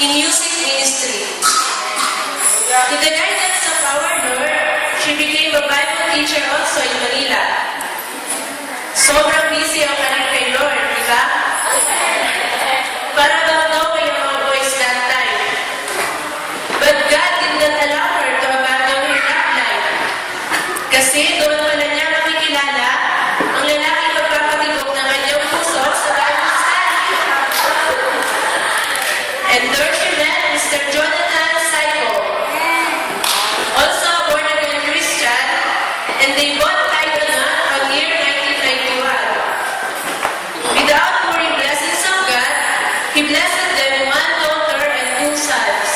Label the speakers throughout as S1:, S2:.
S1: in music ministry. To the guidance of our Lord, she became a Bible teacher also in Manila. Sobrang busy ang karir kay Lord, di ba? Para daw may mga boys that time. But God did not allow her to abandon her love life. Kasi doon pa na niya makikilala ang lalaking magpapatibok ng kanyang puso sa Bible study. And there she met Mr. Jonathan Saiko, also a born-again Christian, and they both tied the knot on year 1991. Without pouring blessings of God, He blessed them one daughter and two sons.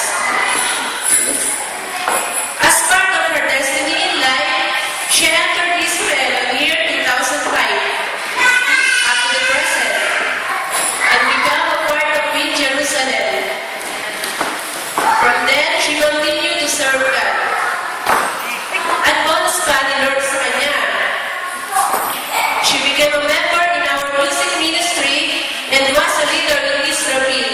S1: As part of her destiny in life, she entered Israel on year 2005, up to the present, and became a part of Queen Jerusalem. From then, she continued to serve God. At bonus pa ni Lord sa kanya. She became a member in our music ministry and was a leader in Israel.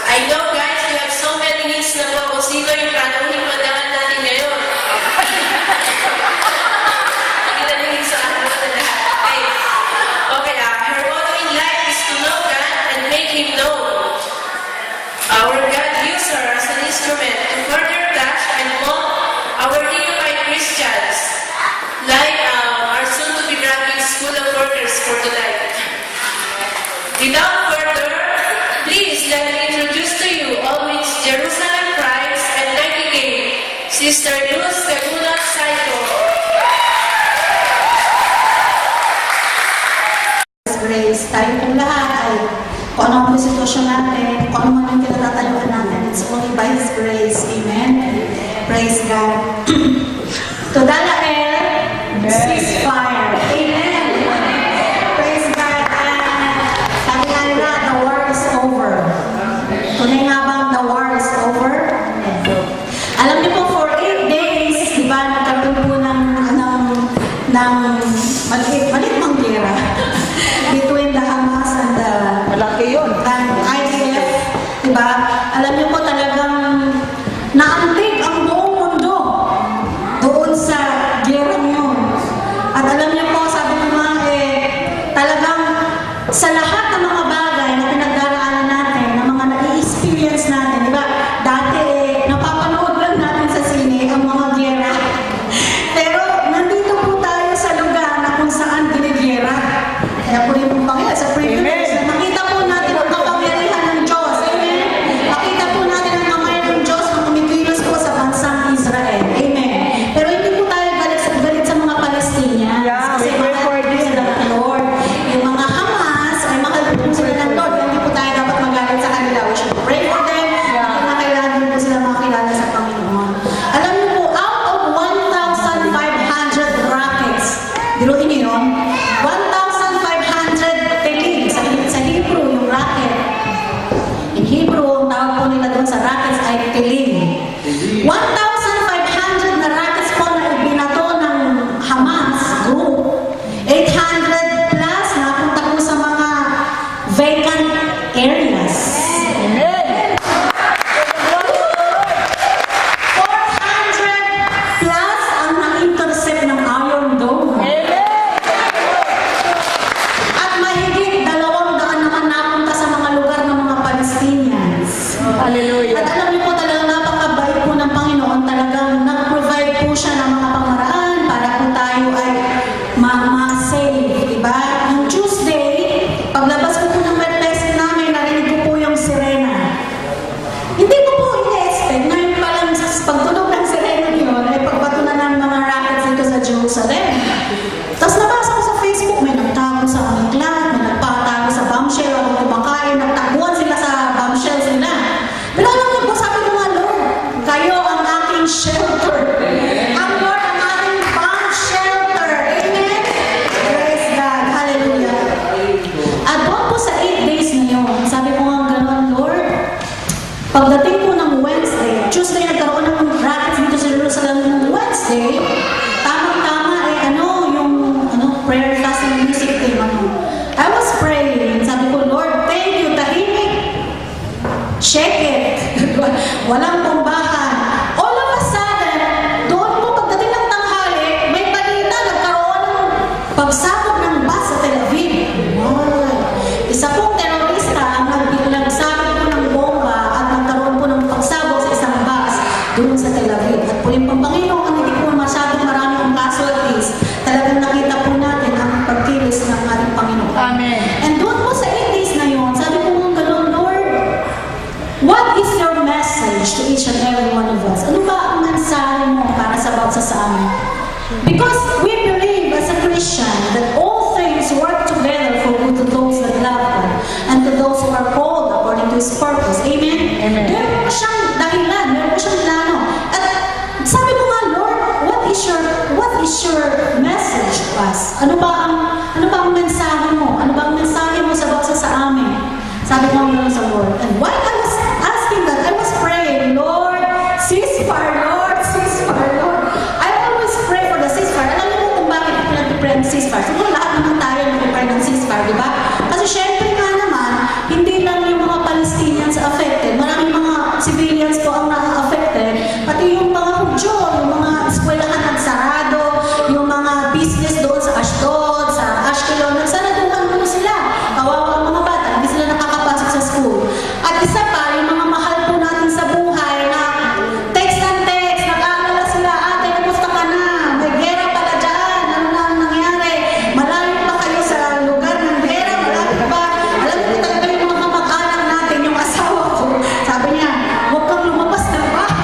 S1: I know guys, we have so many needs na po kung sino yung tanongin pandangan natin ngayon. Kita nyo sa ano na lahat. Okay, her motto in life is to know God and make Him known. Our God used her as an instrument to further touch and mold our neophyte Christians, like our soon-to-be graduate School of Workers for tonight. Without further, please let me introduce to you always Jerusalem Prize and 90K, Sister Luz Caguna Saiko.
S2: Grace, tayo pong lahat ay kung ano ang sitwasyon natin, kung ano man yung kinatatayuan natin, it's only by His grace. Amen? Praise God. To Dalael, ceasefire. Amen? Praise God. And sabi nga nila, the war is over. Tunay nga bang the war is over? Alam niyo po, for 8 days, di ba, nagkaroon po ng malit mang gera between the Hamas and the
S3: Malaki yun.
S2: IDF, diba? Alam niyo po talagang naantig ang buong mundo doon sa gerang yun. At alam niyo po, sabi ko nga talagang sa lahat ng mga bagay na pinagdaraanan natin, na mga nai-experience natin, diba? Dati napapanood lang natin sa sine ang mga gera. Pero nandito po tayo sa lugar na kung saan ginigera. Kaya po rin po Panginoon, sa privilege na makita po natin ang kapangyarihan ng Diyos. Amen? Makita po natin ang kamay ng Diyos na kumikilos po sa bansang Israel. Amen? Pero hindi po tayo galit sa mga Palestinians.
S3: Yeah,
S2: kasi
S3: we pray for
S2: mahal po
S3: them.
S2: sila ng Lord. Yung mga Hamas ay mahal po sila ng Lord. Hindi po tayo dapat magalit sa kanila. We should pray for them. At kailangan din po sila makilala sa Panginoon. Alam niyo po, out of 1,500 rockets, biruin niyo yun, 1,500 teling sa Hebrew yung rocket. In Hebrew, ang tawag po nila doon sa rockets ay teling. 1,500 na rockets po na ibinato ng Hamas group. 800 plus na punta po sa mga vacant areas. 400 plus ang na-intercept ng Iron Dome. At mahigit 200 naman napunta sa mga lugar ng mga Palestinians.
S3: Hallelujah.
S2: At alam niyo po talagang napakabait po ng Panginoon, talagang nag-provide po siya ng mga pamaraan para po tayo ay ma-save, diba? Yung Tuesday, paglabas ko po ng website namin, narinig ko po yung sirena. Hindi ko po ina-expect, ngayon pa lang sa pagtunog ng sirena yun, ay pagbato na ng mga rockets dito sa Jerusalem. Tapos nabasa ko sa Facebook, may nagtago sa aming clan, may nagpatago sa bombshell, ako kumakain, nagtaguan sila sa bombshells nila. Pero alam niyo po, sabi ko nga, Lord, kayo ang aking shelter. Ang Lord ang aking bomb shelter. Amen? Praise God. Hallelujah. At doon po sa 8 days na yun, sabi ko nga gano'n, Lord, pagdating po ng Wednesday, Tuesday nagkaroon ng rockets dito sa Jerusalem ng Wednesday, tamang-tama yung Christian that all things work together for good to those that love God and to those who are called according to His purpose. Amen?
S3: Amen.
S2: Meron mo siyang dahilan, meron mo siyang plano. At sabi ko nga, Lord, what is your message to us? Ano ba ang mensahe mo? Ano ba ang mensahe mo sa bawat sa amin? Sabi ko nga sa Lord. And while I was asking that, I was praying, Lord, ceasefire, Lord, ceasefire, Lord. I always pray for the ceasefire. Alam niyo kung bakit ako nag-pray ng ceasefire? Siguro lahat naman tayo nag-pray ng ceasefire, di ba? Kasi syempre nga naman, hindi lang yung mga Palestinians affected. Maraming mga civilians po ang na-affected. Pati yung mga Hudyo, yung mga eskwelahan nagsarado, yung mga business doon sa Ashdod, sa Ashkelon, nagsaraduhan mo sila. Kawawa ang mga bata, hindi sila nakakapasok sa school. At isa pa, yung mga mahal po natin sa buhay na text and text, nag-aalala sila, ate, kamusta ka na? May gera pala dyan, ano na ang nangyari? Malayo pa kayo sa lugar ng gera, malapit ba? Alam mo talaga yung mga kamag-anak natin, yung asawa ko. Sabi niya, huwag kang lumabas ng bahay.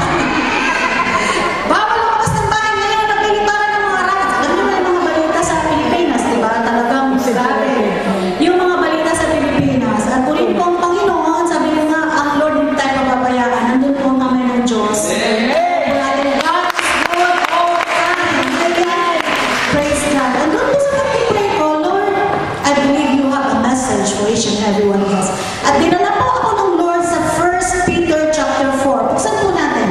S2: Bawal lumabas ng bahay ngayon, nagliliparan ng mga racket. Alam niyo na yung mga balita sa Pilipinas, di ba? Talagang grabe. Yung mga balita sa Pilipinas. At pulin po ang Panginoon, sabi niya nga, ang Lord hindi tayo pababayaan. Nandun po ang kamay ng Diyos. God is good all the time. Amen. Praise God. And doon po sa pag-pray ko, Lord, I believe you have a message for each and every one of us. At dinala po ako ng Lord sa 1 Peter chapter 4. Buksan po natin.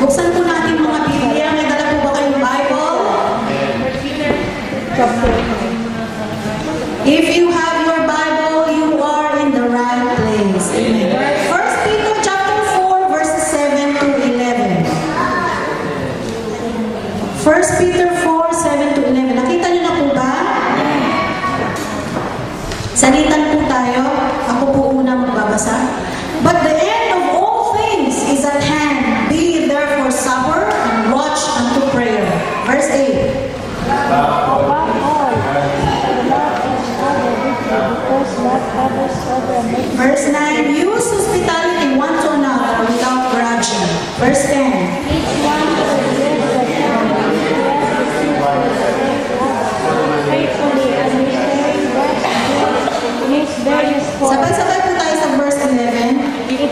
S2: Buksan po natin mga Biblia. May dala po ba kayong Bible? If you have your Bible, you are in the right place. Amen. 1 Peter chapter 4, verses 7 to 11. 1 Peter 4, 7 to 11. Nakita niyo na po ba? Salitan po tayo. Ako po una magbabasa. But the end of all things is at hand. Be ye therefore sober and watch unto prayer. Verse 8.
S4: Above all, love each other deeply, because love covers over iniquity.
S2: Verse 9. Use hospitality one to another without grudging. Verse 10.
S4: Each one forgive the other, as he has received for the sake of faithfully administering God's good in its various forms.
S2: Sabay-sabay po tayo sa verse 11.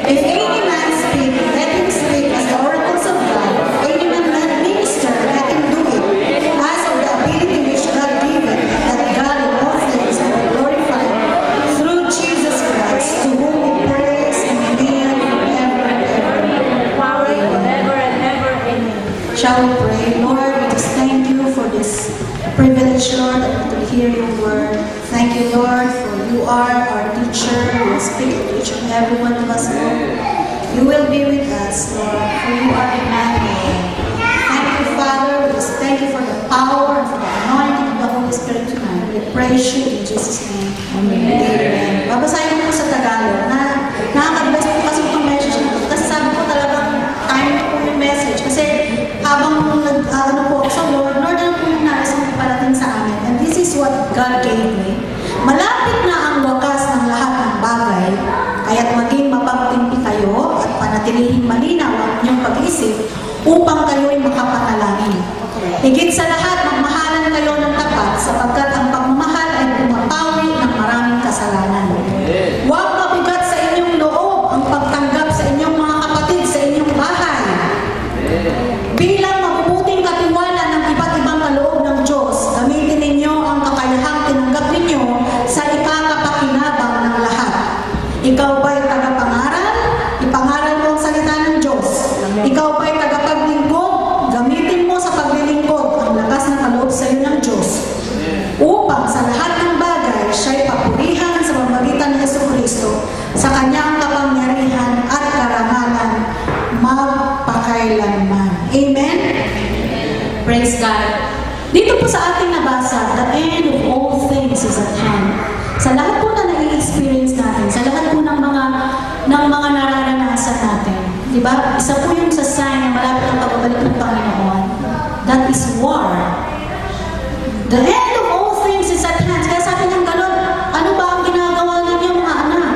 S2: If any man speak, let him speak as the oracles of God. Any man let minister, let him do it. As of the ability which God giveth, that God in all things may be glorified through Jesus Christ, to whom we praise and live forever and ever.
S4: Power forever and ever. Amen.
S2: Shall we pray? Lord, we just thank you for this privilege, Lord, to hear your word. Thank you, Lord, for you are our teacher. You will speak to each and every one of us, Lord. You will be with us, Lord, for you are Emmanuel. Thank you, Father. We just thank you for the power and for the anointing of the Holy Spirit tonight. We praise you in Jesus' name. Amen. Babasahin ko po sa Tagalog na nakaka-bless po kasi itong message na ito. Kasi sabi ko talagang time ko po yung message. Kasi habang ano po ako sa Lord, Lord, ano po yung nais ang parating sa amin? And this is what God gave me. Malapit na ang wakas ng lahat ng bagay, kaya't maging mapagtimpi kayo at panatilihing malinaw ang inyong pag-isip upang kayo'y makapanalangin. Higit sa lahat, magmahalan kayo ng tapat sapagkat ang pagmamahal ay pumapawi ng maraming kasalanan. Huwag mabigat sa inyong loob ang pagtanggap sa inyong mga kapatid sa inyong bahay. Bilang mabubuting katiwala ng iba't ibang kaloob ng Diyos, gamitin ninyo ang kakayahang tinanggap ninyo sa ikakapakinabang ng lahat. Ikaw ba'y tagapangaral? Ipangaral mo ang salita ng Diyos. Ikaw ba'y tagapaglingkod? Gamitin mo sa paglilingkod ang lakas ng kaloob sa iyo ng Diyos. Upang sa lahat ng bagay, siya'y papurihan sa pamamagitan ni Jesucristo sa kanyang kapangyarihan at karangalan magpakailanman. Amen? Praise God. Dito po sa ating nabasa, the end of all things is at hand. Sa lahat po na nai-experience natin, sa lahat po ng mga nararanasan natin, di ba? Isa po yung sa sign na malapit ang pagbabalik ng Panginoon. That is war. The end of all things is at hand. Kaya sabi ng gano'n, ano ba ang ginagawa ninyo mga anak?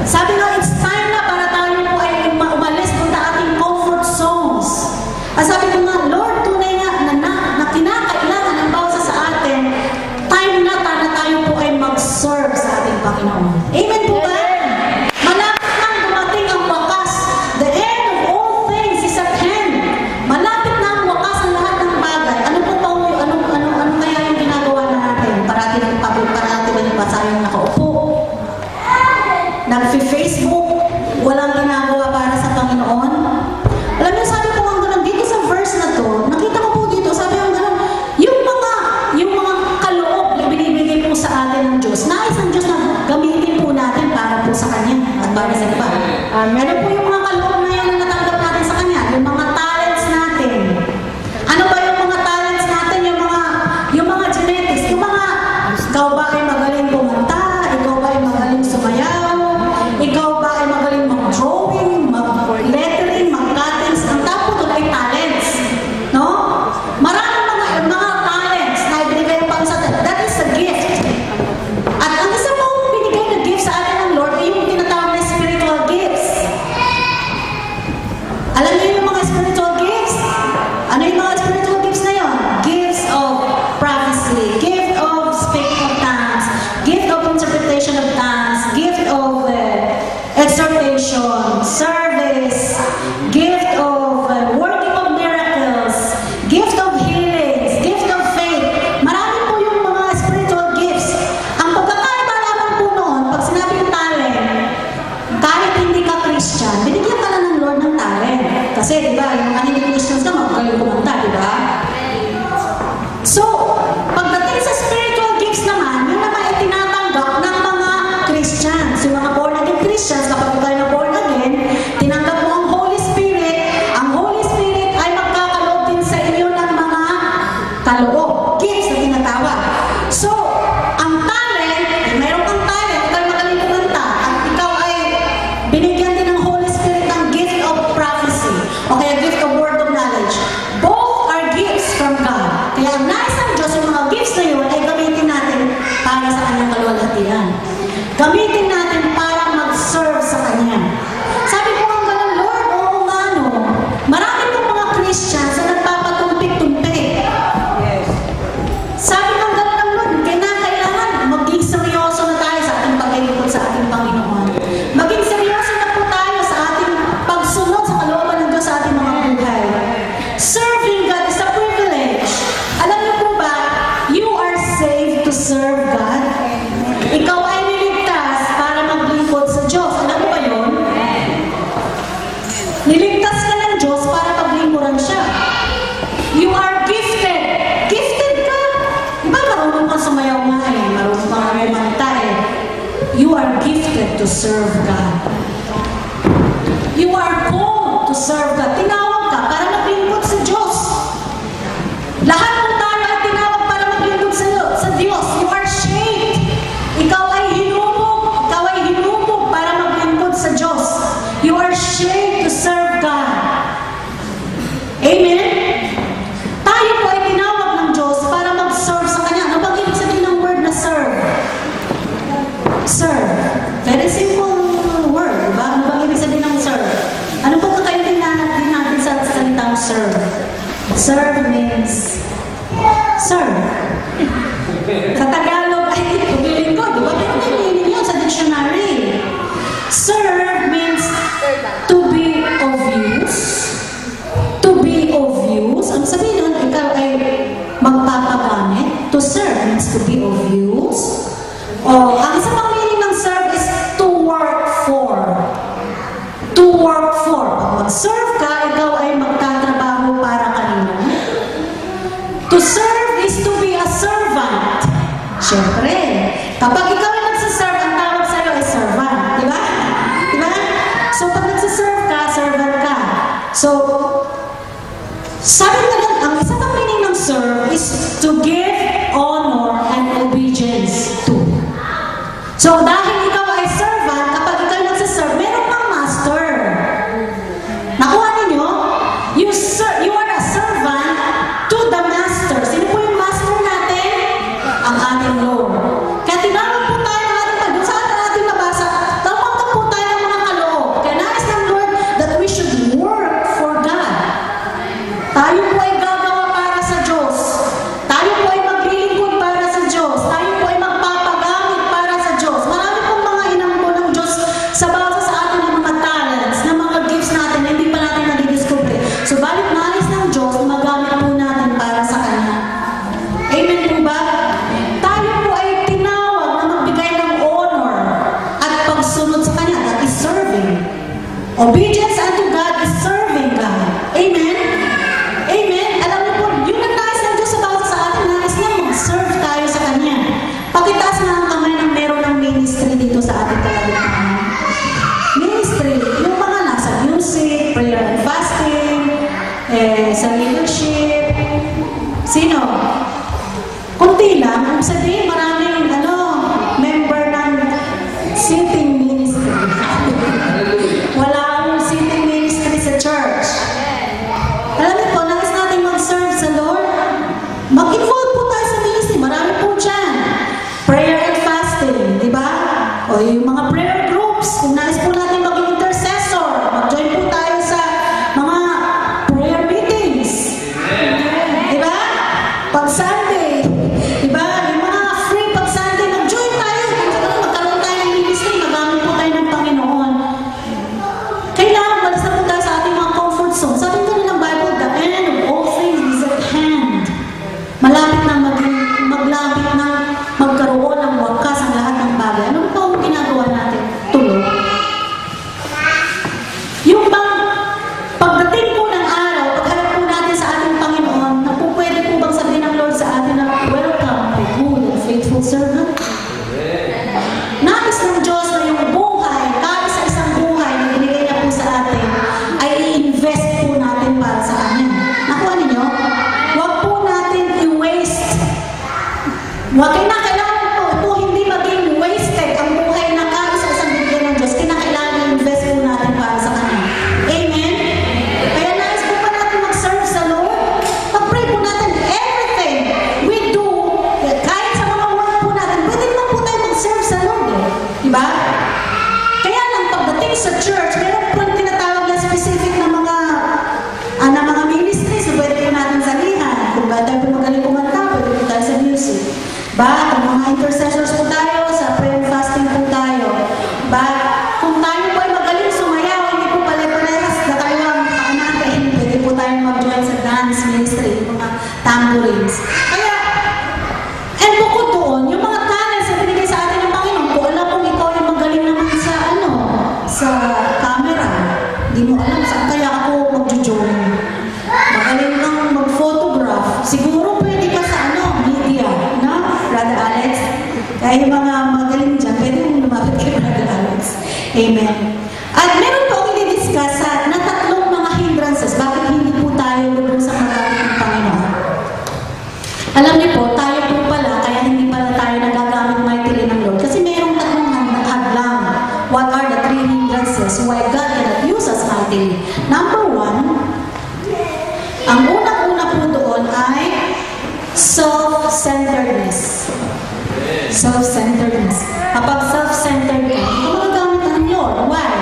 S2: Sabi nga, it's time na para tayo po ay umalis doon sa ating comfort zones. At sabi yung mga hindi Christians ka, magagaling kumanta, di ba? So, pagdating sa spiritual gifts naman, yun naman ay tinatanggap ng mga Christians. Yung mga born again Christians, kapag tayo na born again, tinanggap mo ang Holy Spirit. Ang Holy Spirit ay magkakaloob din sa inyo ng mga kaloob. Gifts na tinatawag. So, ang talent, mayroon kang talent, ikaw ay magaling kumanta, at ikaw ay binigyan din ng Holy Spirit ng gift of prophecy, o kaya gift of word of knowledge. Both are gifts from God. Kaya ang nais ng Diyos, yung mga gifts na yun, ay gamitin natin para sa kanyang kaluwalhatian. Gamitin natin para mag-serve sa kanya. Sabi ko ang ganun, Lord, oo nga no. Marami pong mga Christians na nagpapatumpik-tumpik. Sabi ko ang ganun ng Lord, kailangan maging seryoso na tayo sa ating paglilingkod sa ating Panginoon. Maging seryoso na po tayo sa ating pagsunod sa kalooban ng Diyos sa ating mga buhay. Serving God is a privilege. Alam niyo po ba, you are saved to serve God. Ikaw ay niligtas para maglingkod sa Diyos. Alam mo ba yun? Niligtas ka ng Diyos para paglingkuran siya. You are gifted. Gifted ka. Diba marunong kang sumayaw nga eh. Marunong kang kumanta eh. You are gifted to serve God. You are called to serve God. Tinawag ka para maglingkod sa Diyos. Lahat ng tayo ay tinawag para maglingkod sa Diyos. You are shaped. Ikaw ay hinubog. Ikaw ay hinubog para maglingkod sa Diyos. You are shaped to serve God. Amen? Tayo po ay tinawag ng Diyos para mag-serve sa Kanya. Ano bang ibig sabihin ng word na serve? Serve. Very simple word, diba? Ano bang ibig sabihin ng serve? Ano po kakailan din natin sa salitang serve? Serve means serve. Sa Tagalog ay paglilingkod, diba? Pero may meaning yun sa dictionary. Serve means to be of use. To be of use. Ang sabihin nun, ikaw ay magpapagamit. To serve means to be of use. O, ang isa pang meaning ng serve is to work for. To work for. Pag mag-serve ka, ikaw ay magtatrabaho para kanino? To serve is to be a servant. Siyempre, kapag ikaw ay nagsiserve, ang tawag sa'yo ay servant. Diba? Diba? So, pag nagsiserve ka, servant ka. So, sabi nga lang, ang isa pang meaning ng serve is to give honor and obedience to. So, dahil ikaw ay servant, kapag ikaw ay nagsiserve, meron pang master. Nakuha ninyo? You are a servant to the master. Sino po yung master natin? Ang ating Lord. Kaya tinawag po tayo ng ating Panginoon. Saan ang ating nabasa? Tawag po tayo ng mga kaloob. Kaya nais ng Lord that we should work for God. Tayo po ay gagawa para sa Diyos. Tayo po ay maglilingkod para sa Diyos. Tayo po ay magpapagamit para sa Diyos. Marami pong mga inampo ng Diyos sa bawat sa atin ng mga talents, ng mga gifts natin na hindi pa natin nadidiscover. So, balik nais ng Diyos, magamit po natin para sa Kanya. Amen po ba? Tayo po ay tinawag na magbigay ng honor at pagsunod sa Kanya. That is serving. Obedience unto God is serving God. Amen? Amen? Alam niyo po, yun ang nais ng Diyos sa bawat sa atin. Nais niya mag-serve tayo sa Kanya. Pakitaas na ang kamay ng meron ng ministry dito sa ating kalagitnaan. Ministry, yung mga nasa music, prayer and fasting, sa leadership. Sino? Kunti lang. Ang sabihin, maraming member ng sitting ministry. Wala akong sitting ministry sa church. Alam niyo po, nais natin mag-serve sa Lord. Mag-involve po tayo sa ministry. Marami po dyan. Prayer and fasting, di ba? O yung mga prayer groups, kung nais po natin maging intercessor, mag-join po tayo sa mga prayer meetings. Di ba? Pag Sunday, di ba? Yung mga free dance ministry, yung mga tambourines. Kaya, and bukod doon, yung mga talents na binigay sa atin ng Panginoon, kung alam kong ikaw ay magaling naman sa camera, di mo alam saan kaya ako mag-join. Magaling kang mag-photograph, siguro pwede ka sa media, no? Brother Alex? Kaya yung mga magaling dyan, pwede mong lumapit kay Brother Alex. Amen. At meron po akong i-discuss na tatlong mga hindrances, bakit hindi po tayo lubog sa marami ng Panginoon. Alam niyo po, tayo po pala, kaya hindi pala tayo nagagamit mightily ng Lord. Kasi mayroong tatlong hadlang. What are the three hindrances why God cannot use us mightily? Number one, ang unang-una po doon ay self-centeredness. Self-centeredness. Kapag self-centered ka, hindi mo magagamit ng Lord. Why?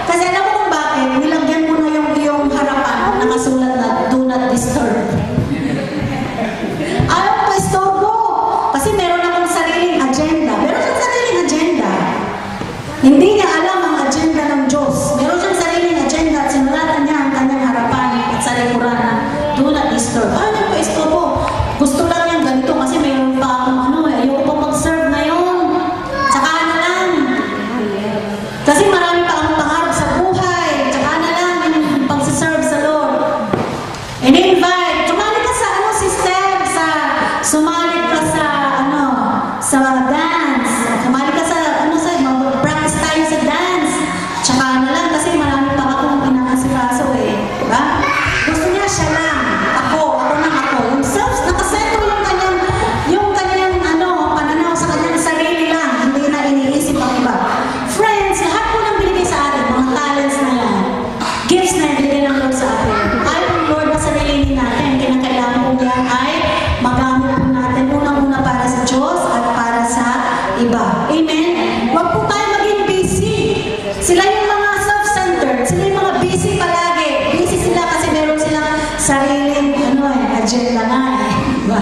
S2: Kasi alam mo kung bakit, nilagyan mo na yung iyong harapan na nakasulat na do not disturb. Ayaw ko istorbo. Kasi meron akong sariling agenda. Meron siyang sariling agenda. Hindi niya alam ang agenda ng Diyos. Meron siyang sariling agenda at sinulatan niya ang kanyang harapan at sa likuran na do not disturb. Ayaw ko istorbo. Gusto lang niyang ganito kasi meron pa akong ayoko pa mag-serve ngayon. Tsaka na lang. Kasi marami pa akong pangarap sa buhay. Tsaka na lang yung pagsiserve sa Lord. In-invite. Sumali ka sa sister, sumali ka sa dance. Sumali ka sa mag-practice tayo sa dance. Tsaka na lang kasi marami pa akong pinakasikaso diba? Gusto niya siya lang. Ako nang ako. Yung self, nakasettle yung kanyang pananaw sa kanyang sarili lang. Hindi na iniisip ang iba. Friends, lahat po nang binigay sa atin, mga talents na yan, gifts na binigay ng Lord sa atin. Ayaw ng Lord na sarilinin natin. Kinakailangan po yan ay magamit po natin unang-una para sa Diyos at para sa iba. Amen? Huwag po tayo maging busy. Sila yung mga self-centered. Sila yung mga busy palagi. Busy sila kasi meron silang sariling agenda na diba?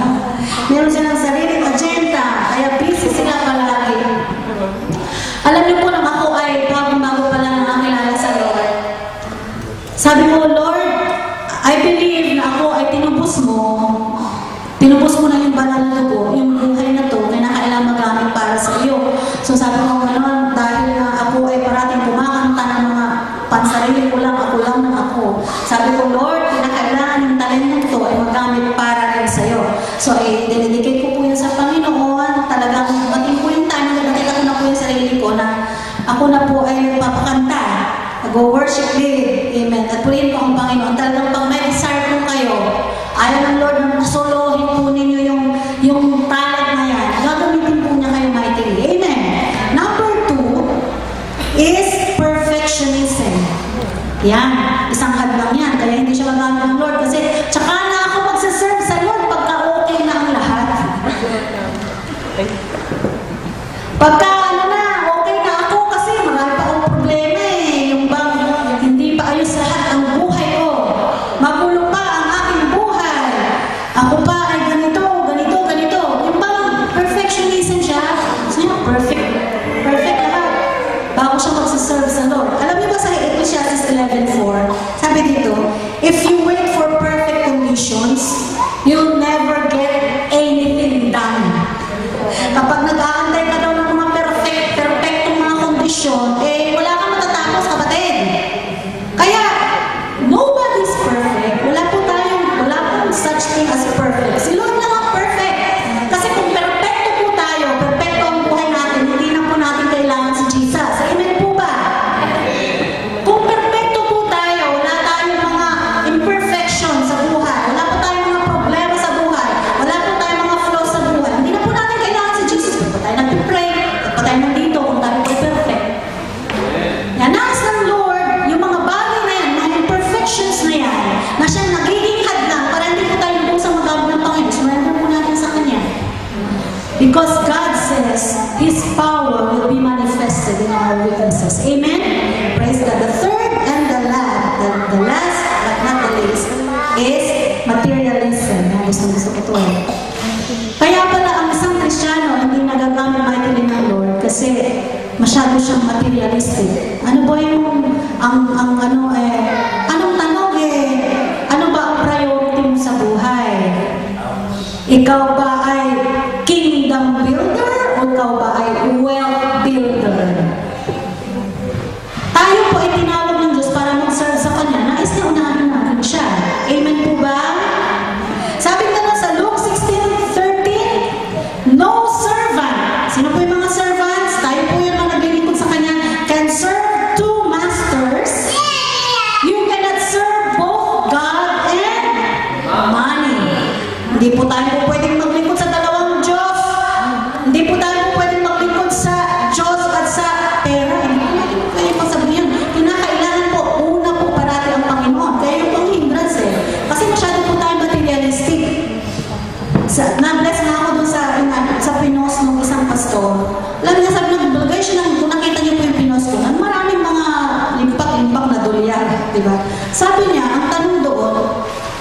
S2: Meron silang sariling agenda. Kaya busy sila palagi. Alam niyo po nang ako ay bago pa lang nakakilala sa Lord. Sabi ko, Lord, I believe na ako ay tinubos mo na yung banal na dugo, yung buhay na to, na nakailang magamit para sa iyo. So sabi ko, dahil na ako ay parating kumakanta ng mga pansarili ko lang, ako lang ng ako. Sabi ko, Lord, kinakailangan yung talent to ay magamit para rin sa iyo. So, dedicate ko po yun sa Panginoon. Talagang mating po yung time na nakita ko na po yung sarili ko na ako na po ay nagpapakanta. Nag-worship lead. Amen. At purihin ko ang Panginoon. Talagang pag may desire po kayo, ayaw ng Lord na solohin po ninyo yung talent na yan. Gagamitin po niya kayo mightily. Amen. Number 2 is perfectionism. Yan. Isang hadlang yan. Kaya hindi siya magamit ng Lord. Kasi tsaka na ako magsaserve sa Lord pagka okay na ang lahat. Pagka okay na ako kasi marami pa akong problema Yung bang hindi pa ayos lahat ang buhay ko. Magulo pa ang aking buhay. Ako pa ay ganito. Yung bang perfectionism siya. Perfect lahat. Bago siya magsaserve sa Lord. Alam niyo ba sa Ecclesiastes 11:4, sabi dito, if you wait for perfect conditions, you'll never get anything done. Kapag nag-aantay ka daw ng mga perfectong mga kondisyon, wala kang matatapos, kapatid. Kaya, nobody's perfect. Wala pong such thing as perfect. Si Lord lang ang perfect. Kasi kung perfecto po tayo, perfecto ang buhay natin, hindi na po natin kailangan si Jesus. Amen po ba? Kung perfecto po tayo, wala tayong mga imperfection sa buhay, wala po tayong mga problema sa buhay, wala po tayong mga flaws sa buhay, hindi na po natin kailangan si Jesus. Kung pa tayo nag-pray, kung pa tayo nandito, kung tayo po perfect. Yan, nais ng Lord, yung mga bagay na yan, mga imperfections na yan, na siyang nagiging hadlang para hindi po tayo lubusang magamit ng Panginoon. Surrender po natin sa Kanya. Because God says, His power will be manifested in our weaknesses. Amen? Praise God. The third and the last but not the least, is materialism. Gusto ko ito Kaya pala ang isang Kristiyano hindi nagagamit mightily ng Lord kasi masyado siyang materialistic. Ano ba yung, anong tanong ano ba ang priority mo sa Ikaw ba ay kingdom builder o ikaw ba ay wealth builder? Tayo po ay tinawag ng Diyos para mag-serve sa Kanya. Nais na unahan natin siya. Amen po ba? Sabi nga sa Luke 16:13, no servant. Sino po yung mga servants? Tayo po yung mga naglilingkod sa Kanya. Can serve two masters. You cannot serve both God and money. Hindi po tayo pwedeng maglingkod sa dalawang Diyos. Hindi po tayo pwedeng maglingkod sa Diyos at sa pera. Hindi po natin pwedeng masabihin. Kinakailangan po, una po parati ang Panginoon. Kaya yung pang hindrance kasi masyado po tayo materialistic. Na-bless nga ako dun sa pinos ng isang pastor. Lagi na sabi nagbagay siya ng, kung nakita niyo po yung pinos ko, maraming mga limpak-limpak na dulyan. Diba? Sabi niya, ang tanong doon,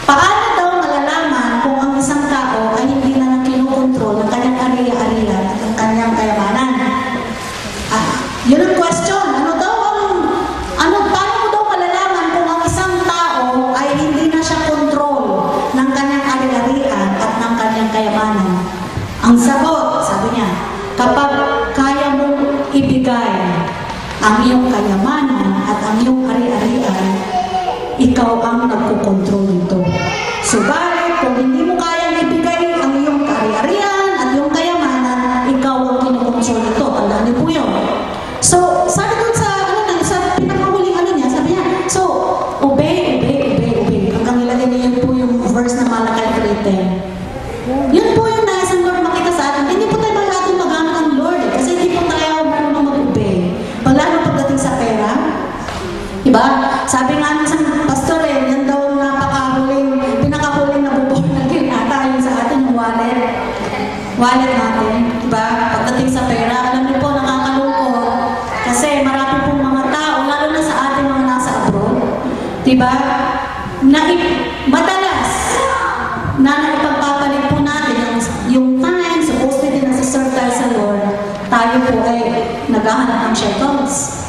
S2: paano daw malalaman kung ang isang tao ay hindi na kinukontrol ng kanyang ariya-ariya at ang kanyang kayamanan? Yun ang question. Paano mo daw malalaman kung ang isang tao ay hindi na siya kontrol ng kanyang ari-arian at ng kanyang kayamanan? Ang sagot, sabi niya, kapag kaya mong ibigay ang iyong kayamanan at ang iyong ari-arian, ikaw ang nagkukontrol nito. Subalit, kung hindi mo kayang ibigay ang iyong ari-arian at iyong kayamanan, ikaw ang kinukontrol nito. Tandaan niyo po yun. So, sabi doon sa pinakahuling niya, sabi niya, so, obey. Hanggang ilagay niya yun po yung verse na Malakay 3:10. Yun po yung nais ng Lord makita sa atin. Hindi po tayo masyadong magamit ng Lord kasi hindi po tayo marunong mag-obey. Lalo pagdating sa pera, diba? Sabi nga ng isang pastor yan daw pinakahuling na bubong na ata yung sa atin, yung wallet natin, diba? Pagdating sa pera, alam niyo po, nakakalungkot. Kasi marami pong mga tao, lalo na sa atin mga nasa abroad, diba? Madalas, na naipagpapalit po natin yung time, supposedly na serve tayo sa Lord, tayo po ay naghahanap ng shekels.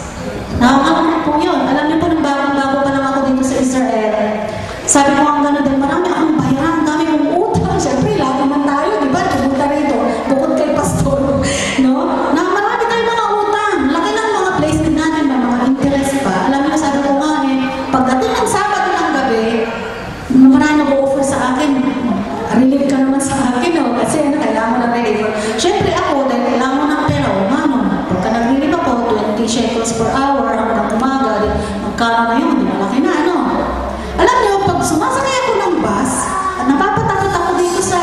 S2: Nakakalang po yun. Alam niyo po, nung bago pa lang ako dito sa Israel, sabi ko ang gano'n din, marami akong bayaran, dami kong utang. Siyempre, lahat naman tayo, di ba? Tubuta rito, bukod kay pastor. No? Na marami tayong mga utang. Laki ng mga placement natin, may mga interest pa. Alam niyo, sabi ko nga pagdating ng Sabado ng gabi, marami nag-offer sa akin, relieve ka naman sa akin, no? Kasi kailangan mo ng relieve. Siyempre ako, dahil kailangan mo ng pera, pagka nag-relieve ako, 20 shekels per hour, hanggang umaga, magkano na yun, malaki na, ano? Alam niyo, pag sumasakay ako ng bus, napapatakot ako dito sa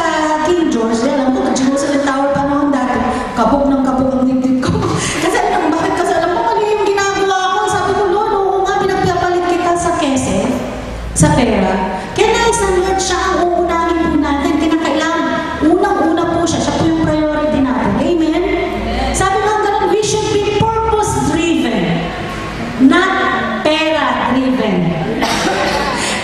S2: King George, dahil alam ko, Jerusalem Tower pa noon dati, kabog ng kabog ang dibdib ko. Kasi alam mo, bakit? Kasi alam mo, mali yung ginagawa ko. Sabi ko, Lord, oo nga, pinagpapalit kita sa kese, sa pera. Kaya nais ng Lord, siya ang uunahin po natin. Kinakailangan, unang-una po siya po yung priority natin. Amen? Sabi nga ganun, we should be purpose-driven, not pera-driven.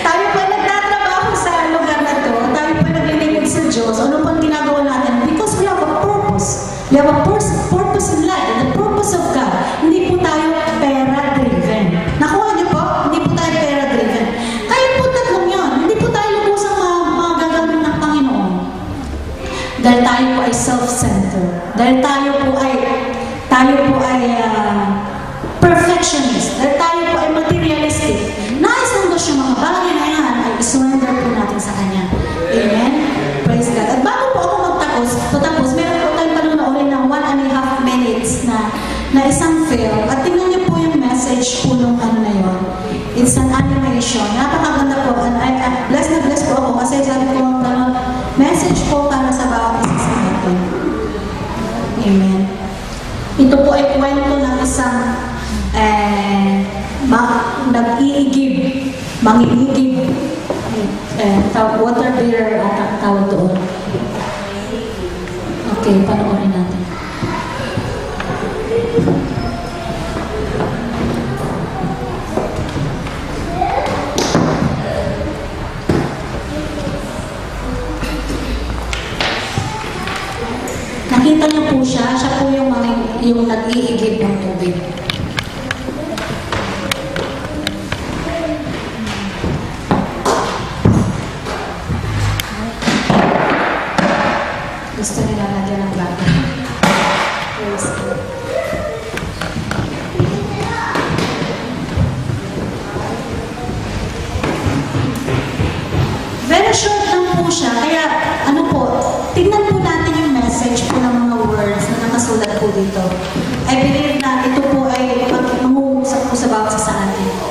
S2: Tayo pa nagtatrabaho sa lugar na to, tayo pa naglilingkod sa Diyos, ano pang ginagawa natin? Because we have a purpose. We have a purpose in life, the purpose of God. Hindi po tayo pera-driven. Nakuha niyo po? Hindi po tayo pera-driven. Tayo po tatlong yun. Hindi po tayo lubusang mga gagawin ng Panginoon. Dahil tayo po ay self-centered. Dahil tayo po ay perfectionist. Dahil tayo po ay materialistic. Nais ng Diyos yung mga bagay na yan ay isurrender po natin sa Kanya. Amen? Praise God. At bago po ako patapos, meron po tayong panunoorin ng 1.5 minutes na isang film. At tingnan niyo po yung message po nung ano na yun. It's an animation. Napakaganda po. And bless na bless po ako kasi sabi ko message po para sa bawat isa sa atin. Amen. Ito po ay kwento ng isang mangiigib, water bearer at tawag doon. Okay, panoorin natin. Nakita niyo po siya po yung nag-iigib ng tubig. gusto nila lagyan ng bago. Praise God. Very short lang po siya, kaya ano po, tignan po natin yung message po ng mga words na nakasulat po dito. I believe na ito po ay mangungusap po sa bawat isa sa atin.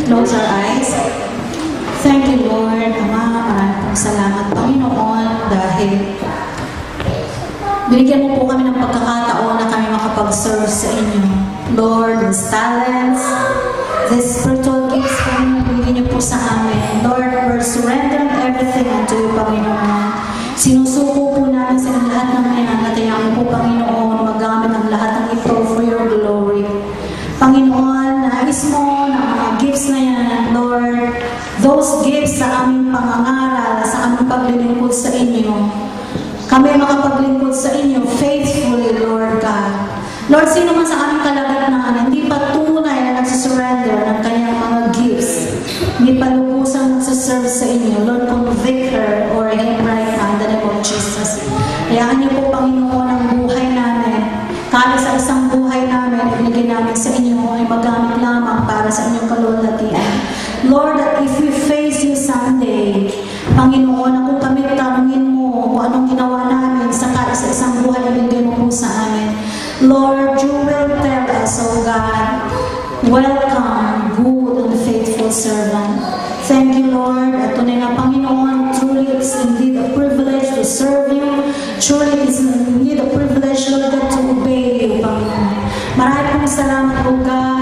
S2: Close our eyes. Thank you, Lord. Ama, maraming pong salamat, Panginoon, dahil binigyan mo po kami ng pagkakataon na kami makapag-serve sa inyo. Lord, these talents, these spiritual gifts, Panginoon, binigyan niyo po sa amin. Lord, we're surrendering everything unto you, Panginoon. Sinusuko po namin sa lahat ng yan at hayaan po, Panginoon, magamit ang lahat ng ito for your glory. Panginoon, makapaglingkod sa inyo. Kami makapaglingkod sa inyo faithfully, Lord God. Lord, sino man sa aming kalagitnaan, hindi pa tunay na nagsusurrender ng kanyang mga gifts, hindi pa lubusang nagsuserve sa inyo, Lord, convict her or him right now in the name of Jesus. Hayaan niyo po, Panginoon, ang buhay namin. Kahit sa isang buhay namin, ibigay namin sa inyo ay magamit lamang para sa inyong kalulatian. Lord, that if we face you someday, Panginoon, kung kami tanungin mo kung anong ginawa namin sa isang buhay na ibigay mo po sa amin, Lord, you will tell us, oh God, welcome, good and faithful servant. Thank you, Lord. At tunay na, Panginoon, truly it's indeed a privilege to serve you. Truly it's indeed a privilege, Lord, to obey you, Panginoon. Maraming salamat, oh God.